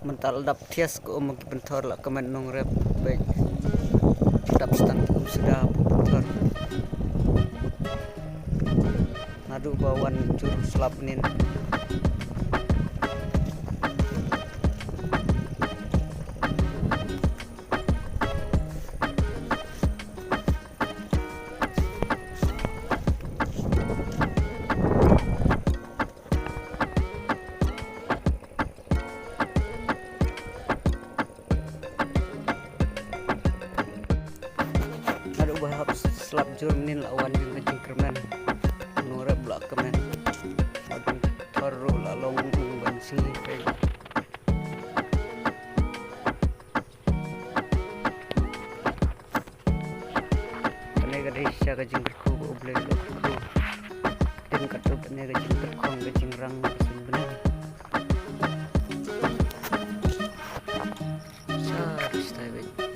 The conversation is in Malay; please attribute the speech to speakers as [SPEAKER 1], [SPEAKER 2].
[SPEAKER 1] mental dap tias ko magi bentor la komen nong rep baik dap stand sudah bentor ngadu bawan jur selap nin bahap selap jurnin lawan yang kejengkermen nore blak kemen aduh taruh lalong bansing kayak penega desya kejengkerku oblek dokku dan katu penega kejengkerkong kejengrang sebenarnya sarus taibet